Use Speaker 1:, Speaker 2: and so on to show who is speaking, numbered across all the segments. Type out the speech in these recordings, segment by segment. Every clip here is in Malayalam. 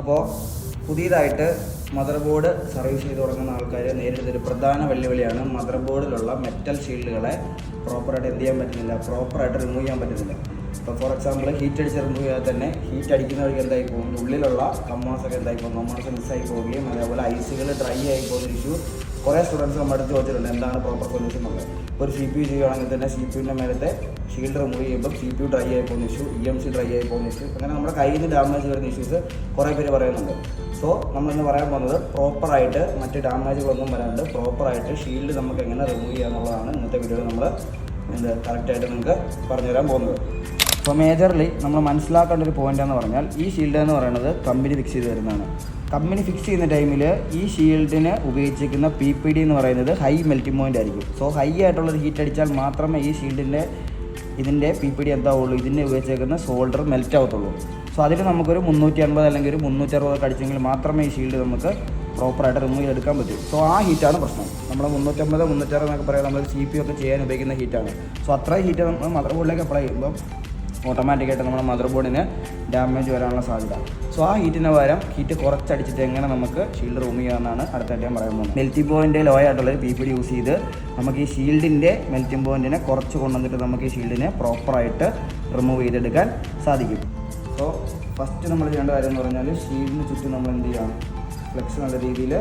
Speaker 1: അപ്പോൾ പുതിയതായിട്ട് മദർ ബോർഡ് സർവീസ് ചെയ്ത് തുടങ്ങുന്ന ആൾക്കാർ നേരിടുന്നൊരു പ്രധാന വെല്ലുവിളിയാണ് മദർ ബോർഡിലുള്ള മെറ്റൽ ഷീൽഡുകളെ പ്രോപ്പറായിട്ട് എന്ത് ചെയ്യാൻ പറ്റുന്നില്ല, പ്രോപ്പറായിട്ട് റിമൂവ് ചെയ്യാൻ പറ്റുന്നില്ല. ഇപ്പോൾ ഫോർ എക്സാമ്പിൾ ഹീറ്റ് അടിച്ച് റിമൂവ് ചെയ്താൽ തന്നെ ഹീറ്റ് അടിക്കുന്ന വഴിക്ക് എന്തായി പോകും, ഉള്ളിലുള്ള കമ്പോണൻസൊക്കെ എന്തായി പോകും, കമ്പോണൻസ് മിസ്സായി പോവുകയും അതേപോലെ ഐസുകൾ ഡ്രൈ ആയി പോകുന്ന ഇഷ്യൂ കുറേ സ്റ്റുഡൻസ് നമ്മുടെ അടുത്ത് ചോദിച്ചിട്ടുണ്ട് എന്താണ് പ്രോപ്പർ സൊല്യൂഷൻ എന്നുള്ളത്. ഇപ്പോൾ ഒരു CPU ചെയ്യുകയാണെങ്കിൽ തന്നെ CPUവിൻ്റെ മേലത്തെ ഷീൽഡ് റിമൂവ് ചെയ്യുമ്പോൾ CPU ഡ്രൈ ആയി പോകുന്ന ഇഷ്യൂ, EMC ഡ്രൈ ആയി പോകുന്ന ഇഷ്യൂ, അങ്ങനെ നമ്മുടെ കയ്യിൽ നിന്ന് ഡാമേജ് വരുന്ന ഇഷ്യൂസ് കുറേ പേര് പറയുന്നുണ്ട്. സോ നമ്മളിന്ന് പറയാൻ പോകുന്നത് പ്രോപ്പറായിട്ട് മറ്റ് ഡാമേജുകളൊന്നും വരാണ്ട് പ്രോപ്പറായിട്ട് ഷീൽഡ് നമുക്ക് എങ്ങനെ റിമൂവ് ചെയ്യുക എന്നുള്ളതാണ് ഇന്നത്തെ വീഡിയോയിൽ നമ്മൾ കറക്റ്റായിട്ട് നിങ്ങൾക്ക് പറഞ്ഞുതരാൻ പോകുന്നത്. അപ്പോൾ മേജർലി നമ്മൾ മനസ്സിലാക്കേണ്ട ഒരു പോയിൻ്റ് എന്ന് പറഞ്ഞാൽ ഈ ഷീൽഡ് എന്ന് പറയുന്നത് കമ്പനി ഫിക്സ് ചെയ്ത് തരുന്നതാണ്. കമ്പനി ഫിക്സ് ചെയ്യുന്ന ടൈമിൽ ഈ ഷീൽഡിന് ഉപയോഗിച്ചിരിക്കുന്ന PPD എന്ന് പറയുന്നത് ഹൈ മെൽറ്റിംഗ് പോയിൻ്റ് ആയിരിക്കും. സോ ഹൈ ആയിട്ടുള്ളത് ഹീറ്റ് അടിച്ചാൽ മാത്രമേ ഈ ഇതിൻ്റെ PPD എന്താവുള്ളൂ, ഇതിന് ഉപയോഗിച്ചേക്കുന്ന സോൾഡർ മെൽറ്റ് ആവത്തുള്ളൂ. സോ അതിൽ നമുക്കൊരു 350 അല്ലെങ്കിൽ ഒരു 360 അടിച്ചെങ്കിൽ മാത്രമേ ഈ ഷീൽഡ് നമുക്ക് പ്രോപ്പറായിട്ട് റിമൂവ് ചെയ്തെടുക്കാൻ പറ്റും. സോ ആ ഹീറ്റാണ് പ്രശ്നം. നമ്മൾ 350 360 എന്നൊക്കെ പറയാം, നമ്മൾ CPU ഒക്കെ ചെയ്യാൻ ഉപയോഗിക്കുന്ന ഹീറ്റാണ്. സോ അത്രയും ഹീറ്റ് നമ്മൾ മദർ ബോർഡിലേക്ക് അപ്ലൈ ചെയ്യുമ്പോൾ ഓട്ടോമാറ്റിക്കായിട്ട് നമ്മുടെ മദർ ബോർഡിന് ഡാമേജ് വരാനുള്ള സാധ്യത. സോ ആ ഹീറ്റിന് പകരം ഹീറ്റ് കുറച്ചടിച്ചിട്ട് എങ്ങനെ നമുക്ക് ഷീൽഡ് റിമൂവ് ചെയ്യാമെന്നാണ് അടുത്തായിട്ട് ഞാൻ പറയാൻ പോകുന്നത്. മെൽറ്റിംഗ് പോയിൻ്റ് ലോ ആയിട്ടുള്ള PPD യൂസ് ചെയ്ത് നമുക്ക് ഈ ഷീൽഡിൻ്റെ മെൽറ്റിംഗ് പോയിൻറ്റിനെ കുറച്ച് കൊണ്ടുവന്നിട്ട് നമുക്ക് ഈ ഷീൽഡിനെ പ്രോപ്പറായിട്ട് റിമൂവ് ചെയ്തെടുക്കാൻ സാധിക്കും. സോ ഫസ്റ്റ് നമ്മൾ ചെയ്യേണ്ട കാര്യം എന്ന് പറഞ്ഞാൽ ഷീൽഡിന് ചുറ്റും നമ്മൾ എന്ത് ചെയ്യാം, ഫ്ലെക്സ് നല്ല രീതിയിൽ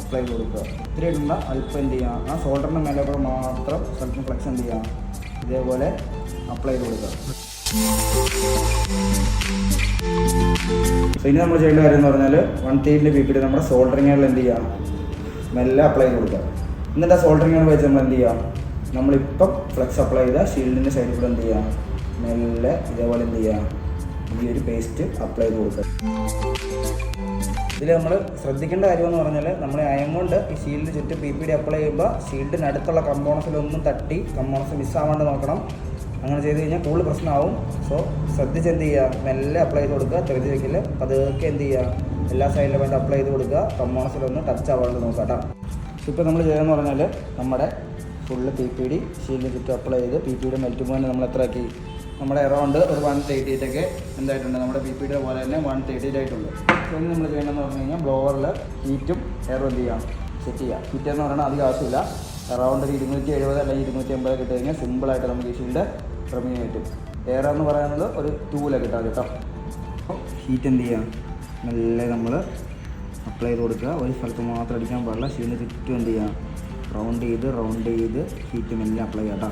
Speaker 1: അപ്ലൈ ചെയ്ത് കൊടുക്കുക. ഒത്തിരി ഇടുന്ന അല്പം എന്ത് ചെയ്യാം, ആ ഷോൾഡറിൻ്റെ മേലെ കൂടെ മാത്രം സ്വല്പം ഫ്ലെക്സ് എന്ത് ചെയ്യാം, ഇതേപോലെ അപ്ലൈ ചെയ്ത് കൊടുക്കുക. സോ ഇനി നമ്മൾ ചെയ്യേണ്ട കാര്യം എന്ന് പറഞ്ഞാൽ 130 PPD നമ്മുടെ സോൾഡറിങ്ങുകളിൽ എന്ത് ചെയ്യാം, മെല്ലെ അപ്ലൈ ചെയ്ത് കൊടുക്കുക. എന്നിട്ട് ആ സോൾഡറിങ്ങുകൾ വെച്ച് നമ്മൾ എന്ത് ചെയ്യാം, നമ്മളിപ്പം ഫ്ലെക്സ് അപ്ലൈ ചെയ്ത ഷീൽഡിൻ്റെ സൈഡിൽ കൂടെ എന്ത് ചെയ്യാം, മെല്ലെ ഇതേപോലെ എന്ത് ചെയ്യാം, ഈ ഒരു പേസ്റ്റ് അപ്ലൈ ചെയ്ത് കൊടുക്കുക. ഇതിൽ നമ്മൾ ശ്രദ്ധിക്കേണ്ട കാര്യമെന്ന് പറഞ്ഞാൽ നമ്മൾ അയം കൊണ്ട് ഈ ഷീൽഡ് ചുറ്റും PPD അപ്ലൈ ചെയ്യുമ്പോൾ ഷീൽഡിനടുത്തുള്ള കമ്പോണൻസിലൊന്നും തട്ടി കമ്പോണൻസ് മിസ്സാവാണ്ട് നോക്കണം. അങ്ങനെ ചെയ്ത് കഴിഞ്ഞാൽ കൂടുതൽ പ്രശ്നമാവും. സോ ശ്രദ്ധിച്ച് എന്ത് ചെയ്യുക, മെല്ലെ അപ്ലൈ ചെയ്ത് കൊടുക്കുക, തെളിഞ്ഞ് വയ്ക്കില്ല, പതുക്കെ എന്ത് ചെയ്യുക, എല്ലാ സൈഡിലും വേണ്ടി അപ്ലൈ ചെയ്ത് കൊടുക്കുക, കമ്പോണൻസിലൊന്നും ടച്ച് ആവാണ്ട് നോക്കാം കേട്ടോ. ഇപ്പോൾ നമ്മൾ ചെയ്യുകയെന്ന് പറഞ്ഞാൽ നമ്മുടെ ഫുള്ള് PPD ഷീൽഡിന് ചുറ്റും അപ്ലൈ ചെയ്ത് PPD മെൽറ്റ് പോയിന്റ് നമ്മൾ എത്ര ആക്കി, നമ്മുടെ അറൗണ്ട് ഒരു 138 എന്തായിട്ടുണ്ട്, നമ്മുടെ PPD പോലെ തന്നെ 138 ആയിട്ടുണ്ട്. സോ ഇനി നമ്മൾ ചെയ്യണമെന്ന് പറഞ്ഞു കഴിഞ്ഞാൽ ബ്ലോവറിൽ ഹീറ്റും എയറും എന്ത് ചെയ്യാം, സെറ്റ് ചെയ്യുക. ഹീറ്റ് എന്ന് പറയുന്നത് അധികം ആവശ്യമില്ല, അറൗണ്ട് ഒരു 270 അല്ലെങ്കിൽ 250 കിട്ടി കഴിഞ്ഞാൽ സിമ്പിളായിട്ട് നമുക്ക് ഈ ഷീൽഡ് റിമൂവ് കിട്ടും. എയർ എന്ന് പറയുന്നത് ഒരു 2 കിട്ടാം കേട്ടോ. ഹീറ്റ് എന്ത് ചെയ്യാം, മെല്ലെ നമ്മൾ അപ്ലൈ ചെയ്ത് കൊടുക്കുക. ഒരു സ്ഥലത്ത് മാത്രം അടിക്കാൻ പാടില്ല, ഷീൽഡിന് ചുറ്റും എന്ത് ചെയ്യാം, റൗണ്ട് ചെയ്ത് ഹീറ്റ് മെല്ലെ അപ്ലൈ ചെയ്യാം കേട്ടോ.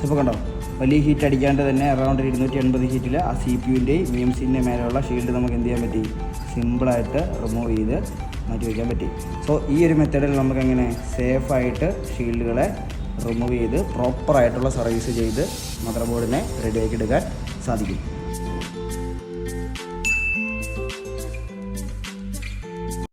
Speaker 1: ഇപ്പോൾ കണ്ടോ, വലിയ ഹീറ്റ് അടിക്കാണ്ട് തന്നെ അറൗണ്ട് 280 ഹീറ്റിൽ ആ CPUവിൻ്റെയും EMCൻ്റെയും മേലെയുള്ള ഷീൽഡ് നമുക്ക് എന്ത് ചെയ്യാൻ പറ്റി, സിമ്പിളായിട്ട് റിമൂവ് ചെയ്ത് മാറ്റി വയ്ക്കാൻ പറ്റി. സോ ഈ ഒരു മെത്തേഡിൽ നമുക്കെങ്ങനെ സേഫായിട്ട് ഷീൽഡുകളെ റിമൂവ് ചെയ്ത് പ്രോപ്പറായിട്ടുള്ള സർവീസ് ചെയ്ത് മദർ ബോർഡിനെ റെഡിയാക്കി എടുക്കാൻ സാധിക്കും.